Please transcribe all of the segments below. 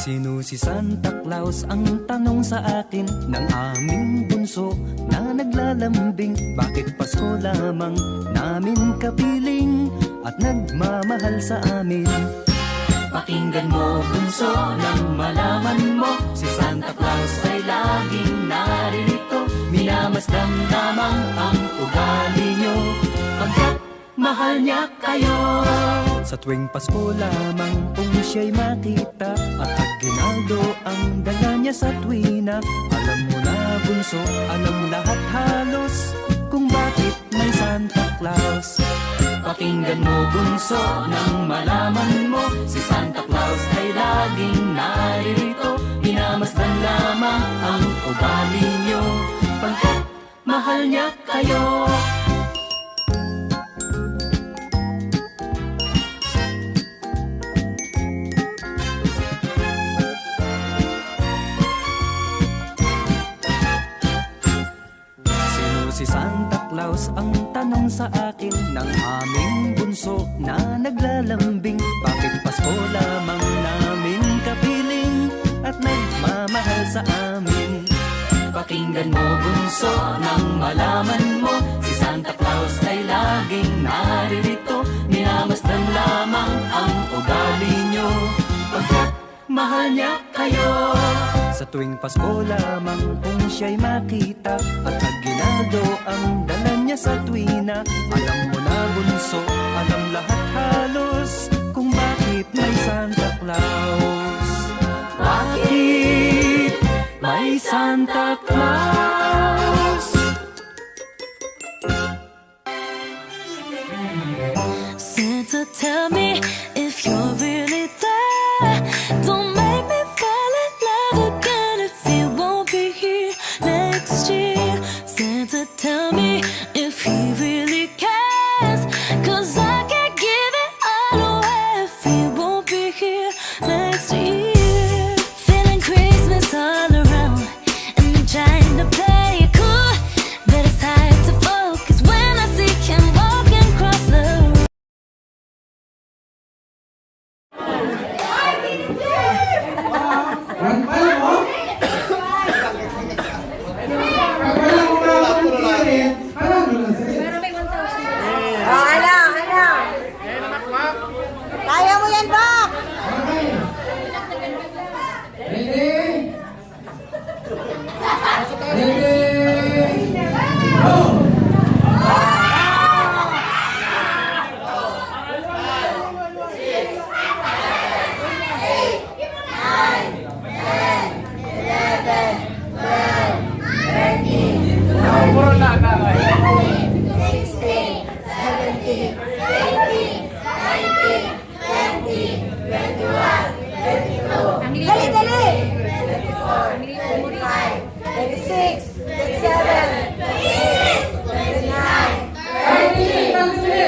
Sino si Santa Claus? Ang tanong sa akin ng aming bunso na naglalambing. Bakit Pasko lamang namin kapiling at nagmamahal sa amin? Pakinggan mo bunso nang malaman mo, si Santa Claus ay laging naririto. Minamasdan lamang ang ugali nyo pagkat mahal niya kayo. Sa tuwing Pasko lamang kung siya'y makita at aginaldo ang dala niya sa tuwina. Alam mo na bunso, alam lahat halos kung bakit may Santa Claus. Pakinggan mo bunso nang malaman mo, si Santa Claus ay laging naririto. Minamasdan lamang ang ugali nyo pagkat mahal niya kayo. Si Santa Claus ang tanong sa akin ng aming bunso na naglalambing. Bakit Pasko lamang namin kapiling at nagmamahal sa amin? Pakinggan mo bunso nang malaman mo, si Santa Claus ay laging naririto. Minamasdan lamang ang ugali nyo pagkat mahal niya kayo. Sa tuwing Pasko lamang kung siya'y makita at aginaldo ang dala niya sa tuwina. Alam mo na bunso, alam lahat halos kung bakit may Santa Claus. Bakit may Santa Claus? Santa, tell me if you're really there. Don't make me fall in love again if you won't be here next year. Santa, tell me if he really cares, 'cause I can't give it all away if he won't be here next year. Feeling Christmas all around and I'm trying to play it cool, but it's hard to focus when I see him walking across the room. Kaya mo yan, Bak! Dali, dali! 24, 25, 26, 27, 28, 29, 30, 31,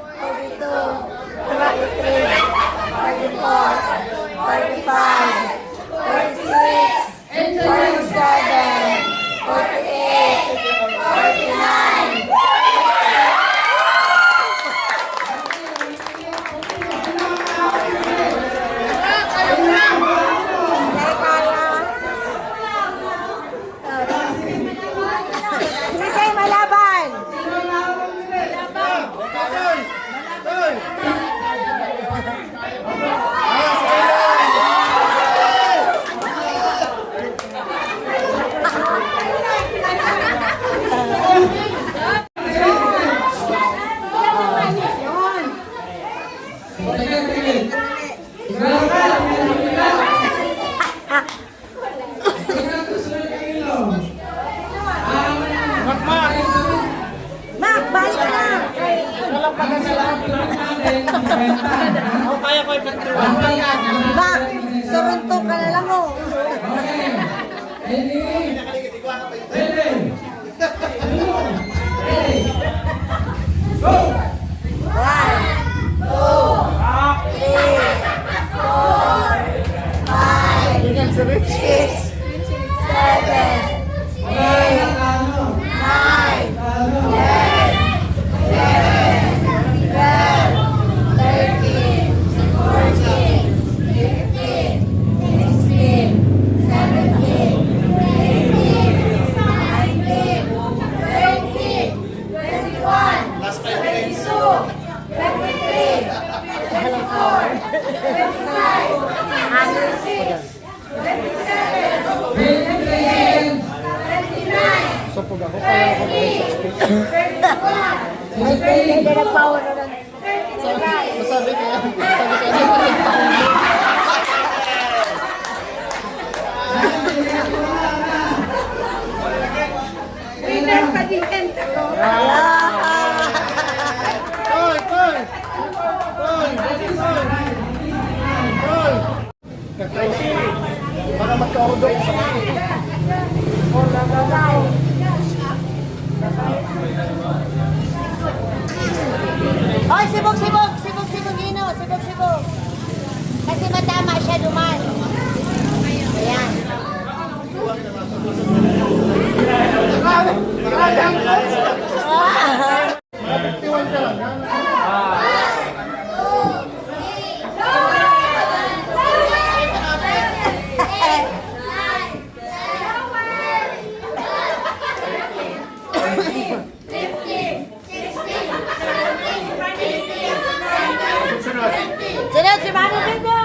32, 33, 34, 35, 36, Sisay malaban! Mak, balik ka na! Mak, suruntok ka na lang mo. One, two, three, four, 5, 6, May nagpawa na lang. Masabi kayo. Masabi kayo. Winner pa din ako. Toy! Toy! Toy! Toy! Ka-crazy. Para magkaudok sa mga. Hoy, sibog, sibog! Sibog, sibog, Ino! Sibog, sibog! Kasi matama siya duman. Ayan. Tiwan ka lang. Sunod, si Mami Bingo!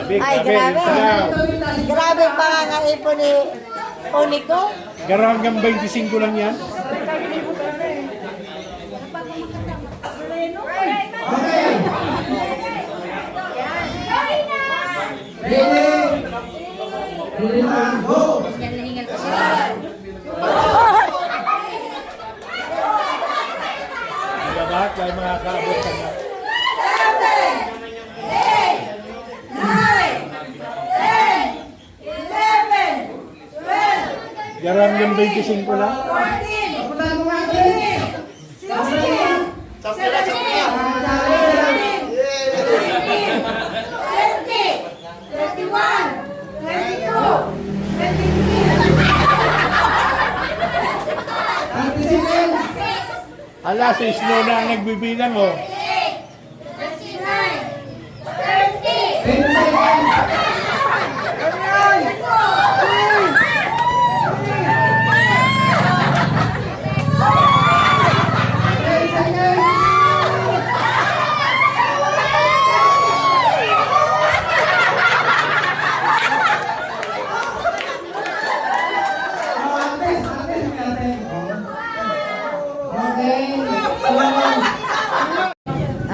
Ay, grabe. Grabe ang pangangaipon ni Unico. Pero hanggang 25 lang yan. Lahat ay makakaabot ka na. Garang yung 25 lang. Ala, si Snow na ang nagbibilang, oh.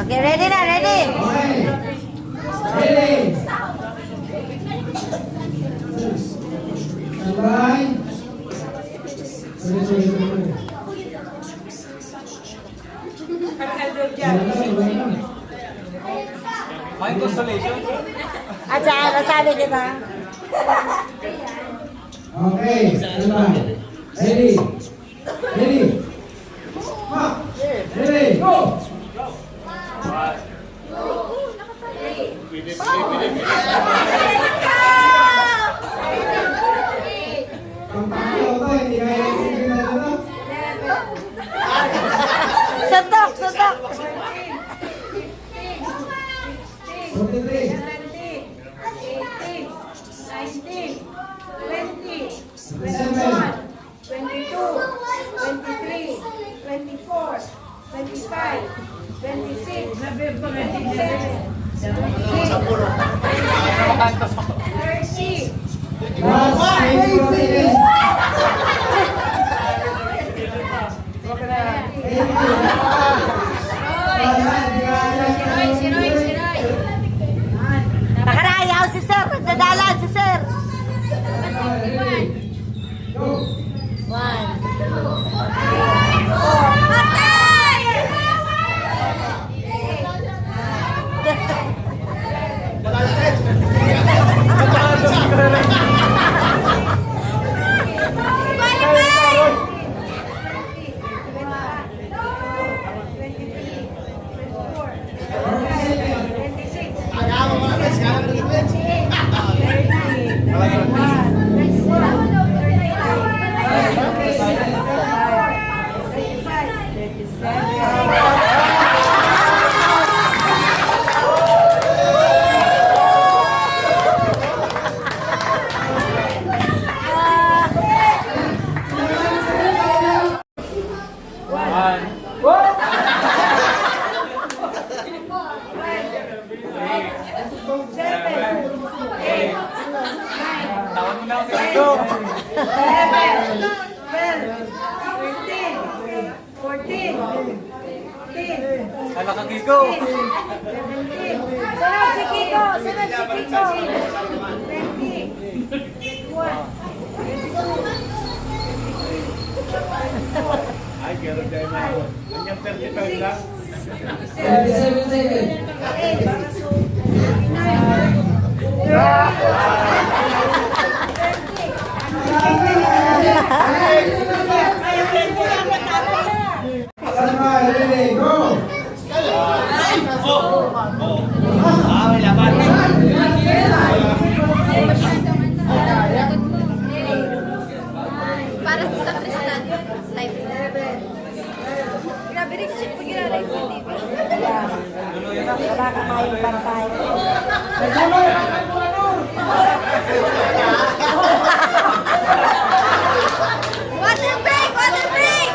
Okay, ready na, ready? At saan, nasabi kita? Okay, ready? Ready? Ready? Go! Suntok, suntok! 27! Nakarayaw si Sir, nagdadalan si Sir. One. Patay! Sunod si Kiko. Sunod si Kiko. 20. Ay, gano'n dahil na ako. Kanyang 35 lang. 37 seconds. Standby, ready, go! Para sa Tristan. Live. Grabe rin siya pag ginalay ko, di ba? Wala ka kayong bantay. Water break! Water break!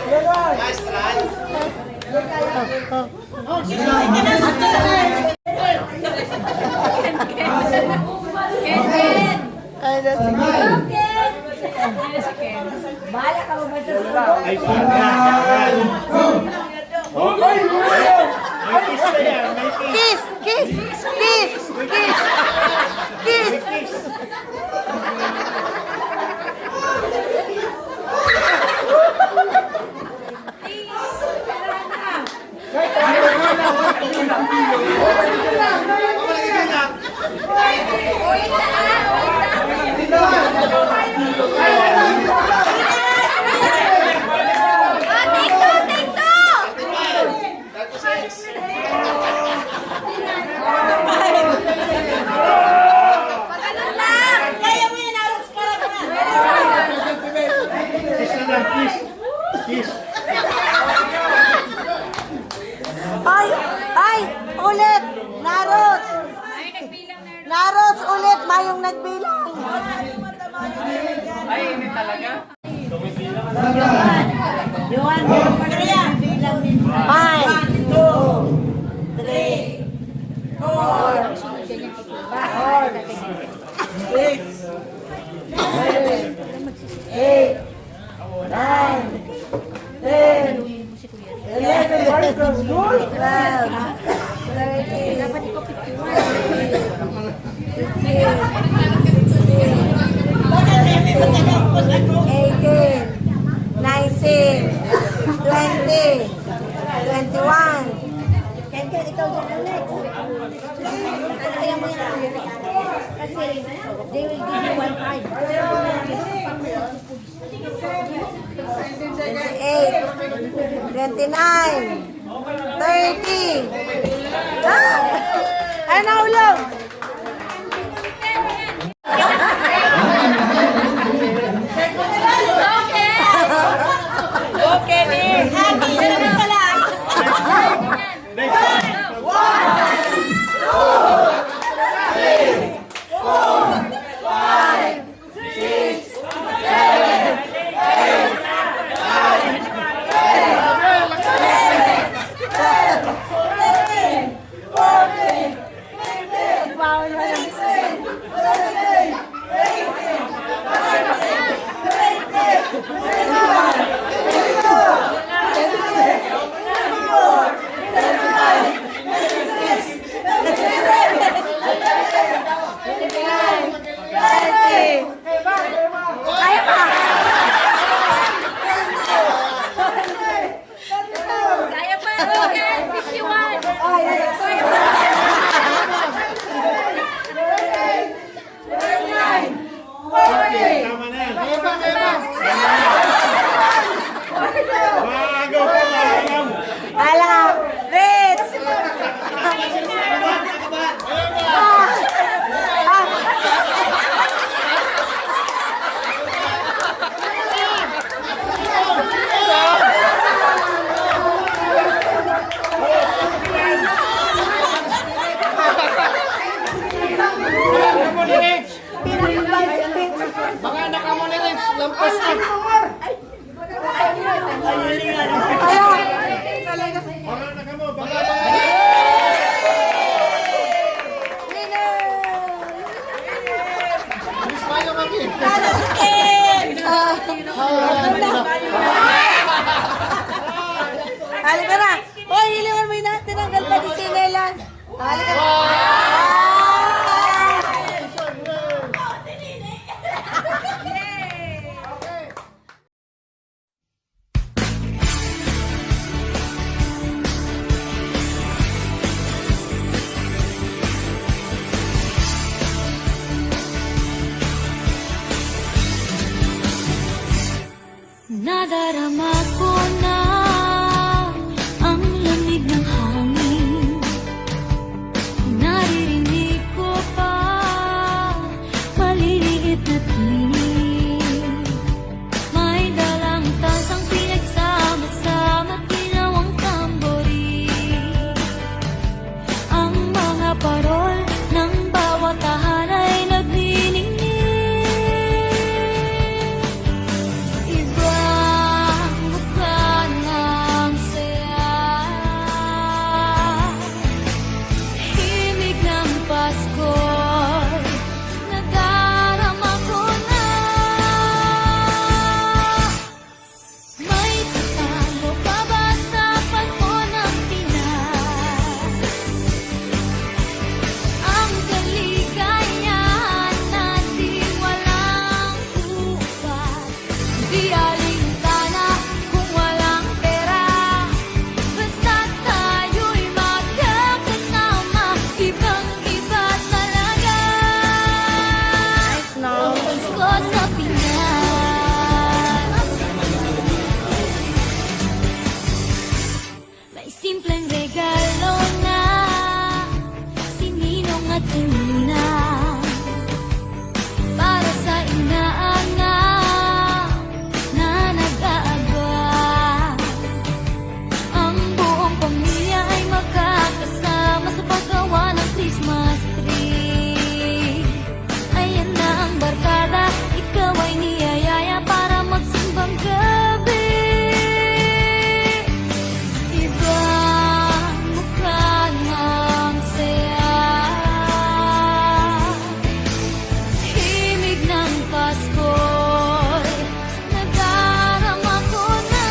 Standby! Bahala ka ba sa sulo? Ay, pagkakaan. Go! May kiss na yan. May kiss. Kiss! Kiss! Kiss! Kiss! Kiss! Kiss na lang, kiss. Kiss. Ay! Ay! Ulit! Narots! Narots ulit! Mayong nagbilang! Yuan, Five, 2, 3, 4, 6, 7, 8, 9, 10, 11, what is the school? 12, 13, 19, 20, 21. Ken, ikaw dyan, Alex. Kaya mo yan. Kasi they will give you 1.5. 28, 29, 30. Ah! Ay, nahulog! Okay, Nick. Happy na naman pala. Nadarama ko na ang lamig ng hangin. Naririnig ko pa maliliit na tinig. May dalang tasang pinagsama-sama, ginawang tamborin. Ang mga parol ng bawat tahan ay nagniningning. Ibang mukha ng saya, himig ng Pasko'y nadarama ko na. May tatalo pa ba sa Pasko ng Pinas? Ang kaligayahan natin walang upas. Di alintana kung walang pera, basta't tayo'y magkakasama. Ibang-iba talaga ang Pasko sa Pinas. May simpleng regalo na sininong at sininang para sa inaangang na nag-aabang. Ang buong pamilya ay magkakasama sa paggawa ng Christmas tree. Ayan na ang barkada, ikaw ay niyayaya para magsimbang gabi. Ibang mukha ng saya, himig ng Pasko'y nadarama ko na.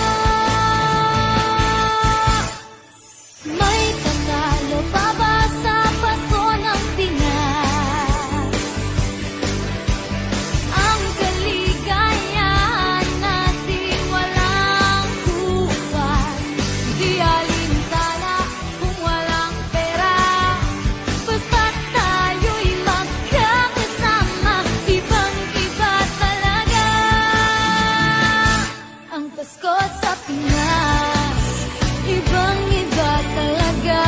May tatalo pa ba sa Pasko ng Pinas? Ang kaligayahan natin walang upas. Di alintana kung walang pera, basta't tayo'y magkakasama. Ibang-iba talaga ang Pasko sa Pinas. Ibang-iba talaga,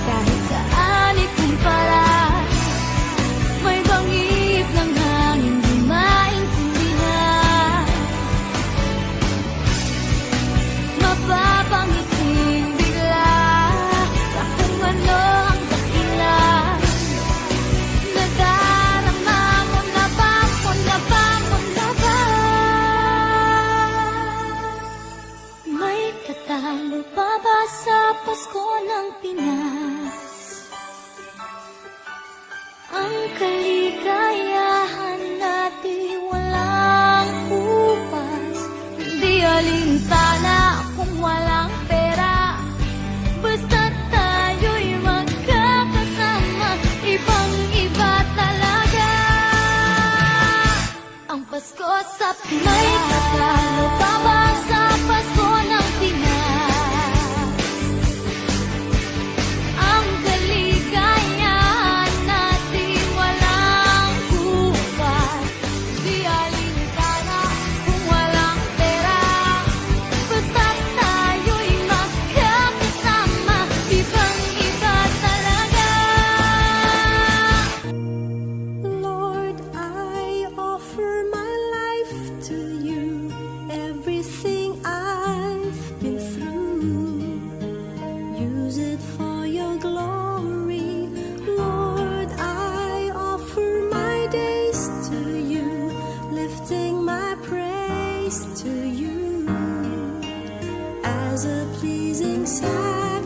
kahit saan ikumpara. May bangib ng hangin, di maintindihan. Mapapangiting bigla sa kung ano ang dahilan. Nadarama mo na ba, mo na ba, mo na ba? May tatalo pa ba sa Pasko ng Pinas? Ang kaligayahan natin walang upas. Di alintana kung walang pera, basta't tayo'y magkakasama. Ibang-iba talaga ang Pasko sa Pinas. May tatalo pa ba sa Pasko ng Pinas? Ang kaligayahan natin walang upas. Di alintana kung walang pera, basta't tayo'y magkakasama. Ibang-iba talaga. Lord, I offer my life to you, everything I've been through. Use it for your glory. Lord, I offer my days to you, lifting my praise to you as a pleasing sacrifice.